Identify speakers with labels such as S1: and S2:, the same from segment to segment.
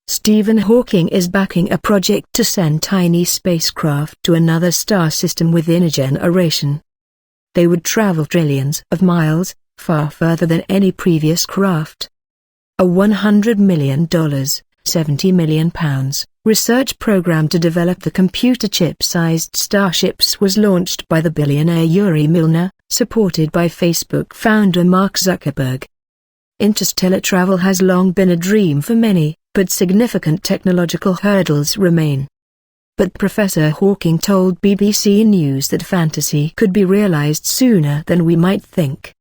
S1: Stephen Hawking is backing a project to send tiny spacecraft to another star system within a generation. They would travel trillions of miles, far further than any previous craft. A $100 million, £70 million, research program to develop the computer chip-sized starships was launched by the billionaire Yuri Milner, supported by Facebook founder Mark Zuckerberg. Interstellar travel has long been a dream for many, but significant technological hurdles remain. But Professor Hawking told BBC News that fantasy could be realized sooner than we might think.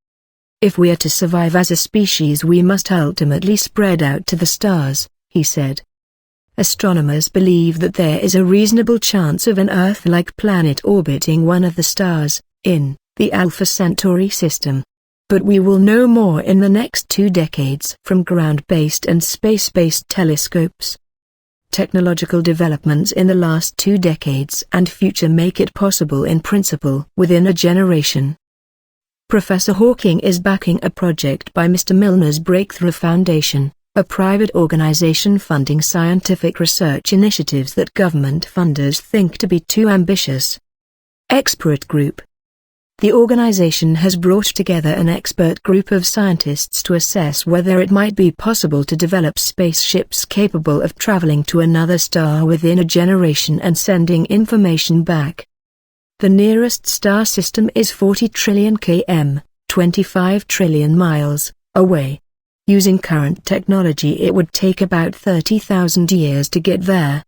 S1: If we are to survive as a species, we must ultimately spread out to the stars, he said. Astronomers believe that there is a reasonable chance of an Earth-like planet orbiting one of the stars, in the Alpha Centauri system. But we will know more in the next 2 decades from ground-based and space-based telescopes. Technological developments in the last 2 decades and future make it possible in principle within a generation. Professor Hawking is backing a project by Mr. Milner's Breakthrough Foundation, a private organization funding scientific research initiatives that government funders think to be too ambitious. Expert Group. The organization has brought together an expert group of scientists to assess whether it might be possible to develop spaceships capable of traveling to another star within a generation and sending information back. The nearest star system is 40 trillion km, 25 trillion miles, away. Using current technology, it would take about 30,000 years to get there.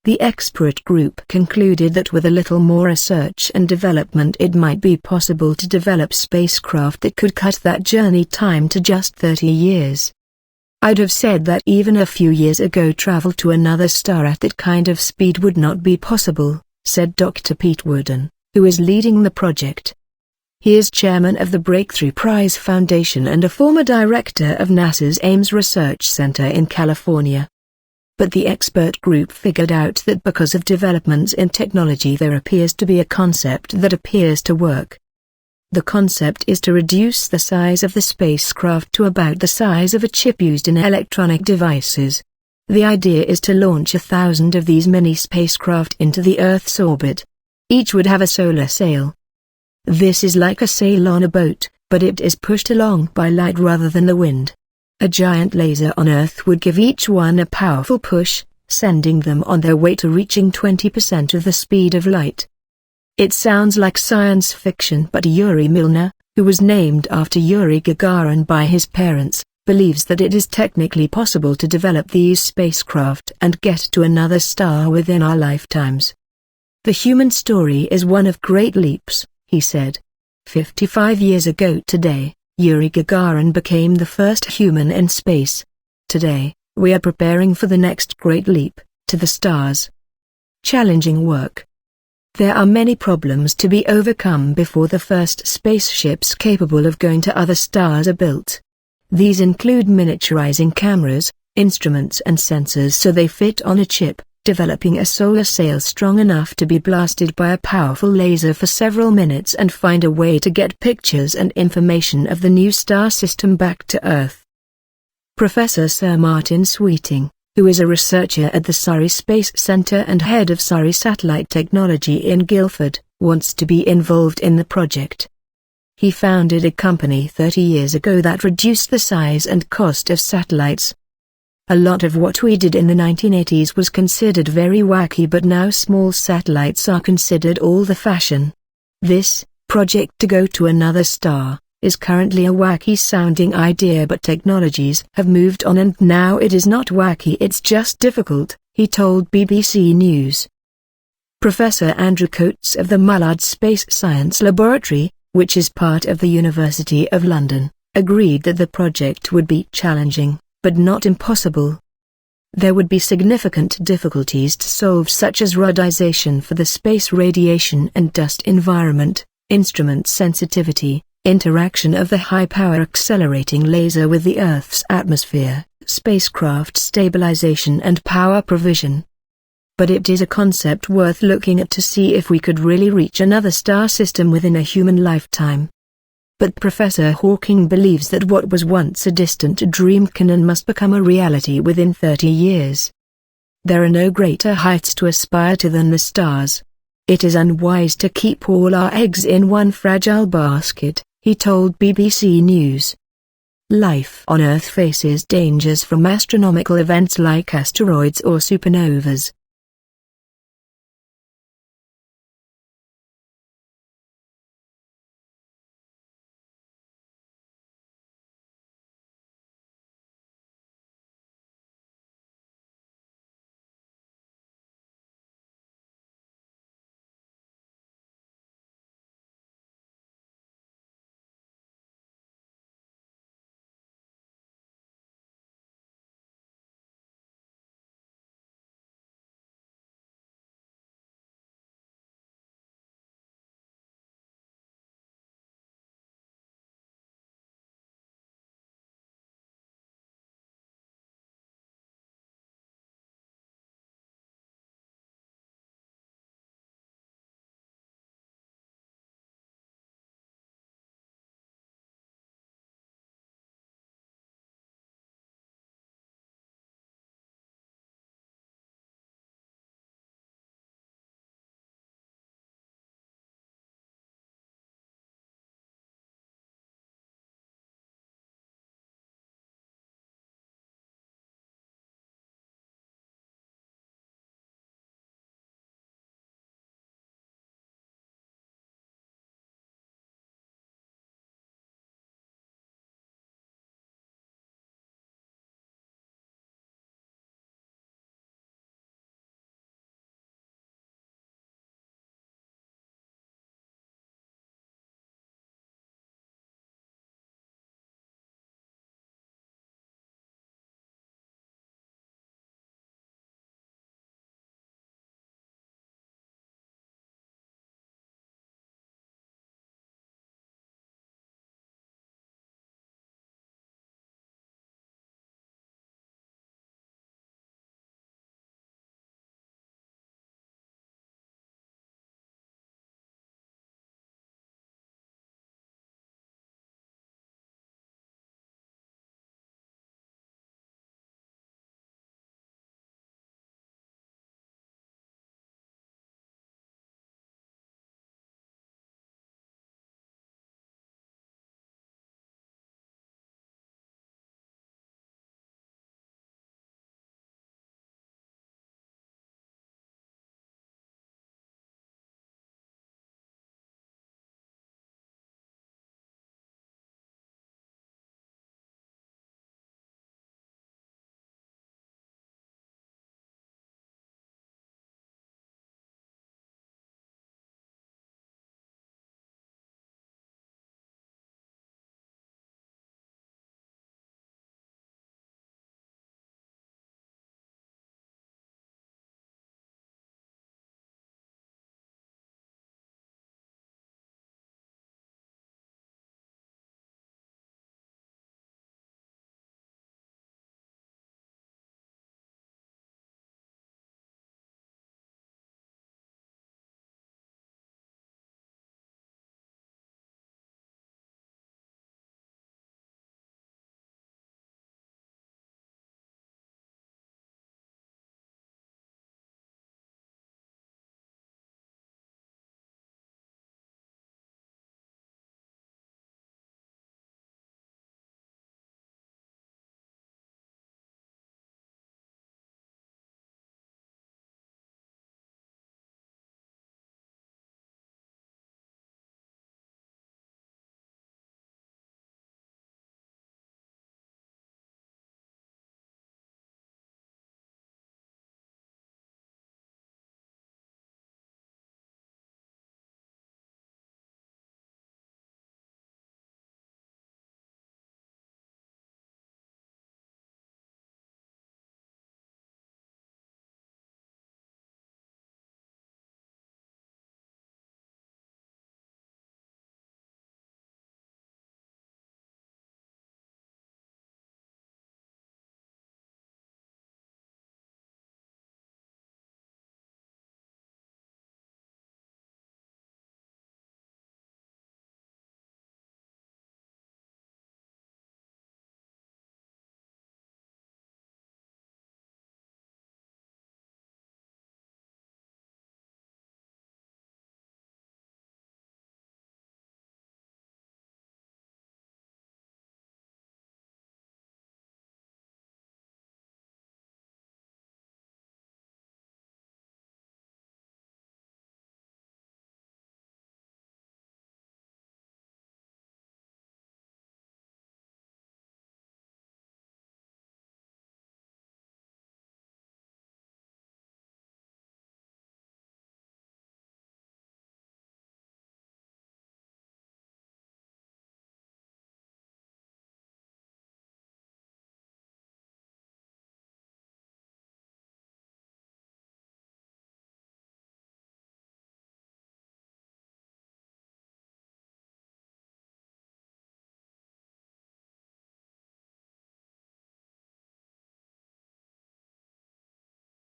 S1: The expert group concluded that with a little more research and development, it might be possible to develop spacecraft that could cut that journey time to just 30 years. I'd have said that even a few years ago travel to another star at that kind of speed would not be possible, said Dr. Pete Wooden, who is leading the project. He is chairman of the Breakthrough Prize Foundation and a former director of NASA's Ames Research Center in California. But the expert group figured out that because of developments in technology, there appears to be a concept that appears to work. The concept is to reduce the size of the spacecraft to about the size of a chip used in electronic devices. The idea is to launch 1,000 of these mini spacecraft into the Earth's orbit. Each would have a solar sail. This is like a sail on a boat, but it is pushed along by light rather than the wind. A giant laser on Earth would give each one a powerful push, sending them on their way to reaching 20% of the speed of light. It sounds like science fiction, but Yuri Milner, who was named after Yuri Gagarin by his parents, believes that it is technically possible to develop these spacecraft and get to another star within our lifetimes. The human story is one of great leaps, he said. 55 years ago today, Yuri Gagarin became the first human in space. Today, we are preparing for the next great leap, to the stars. Challenging work. There are many problems to be overcome before the first spaceships capable of going to other stars are built. These include miniaturizing cameras, instruments and sensors so they fit on a chip, developing a solar sail strong enough to be blasted by a powerful laser for several minutes, and find a way to get pictures and information of the new star system back to Earth. Professor Sir Martin Sweeting, who is a researcher at the Surrey Space Centre and head of Surrey Satellite Technology in Guildford, wants to be involved in the project. He founded a company 30 years ago that reduced the size and cost of satellites. A lot of what we did in the 1980s was considered very wacky, but now small satellites are considered all the fashion. This project to go to another star is currently a wacky-sounding idea, but technologies have moved on and now it is not wacky, it's just difficult, he told BBC News. Professor Andrew Coates of the Mullard Space Science Laboratory, which is part of the University of London, agreed that the project would be challenging, but not impossible. There would be significant difficulties to solve, such as ruggedization for the space radiation and dust environment, instrument sensitivity, interaction of the high-power accelerating laser with the Earth's atmosphere, spacecraft stabilization and power provision. But it is a concept worth looking at to see if we could really reach another star system within a human lifetime. But Professor Hawking believes that what was once a distant dream can and must become a reality within 30 years. There are no greater heights to aspire to than the stars. It is unwise to keep all our eggs in one fragile basket, he told BBC News. Life on Earth faces dangers from astronomical events like asteroids or supernovas.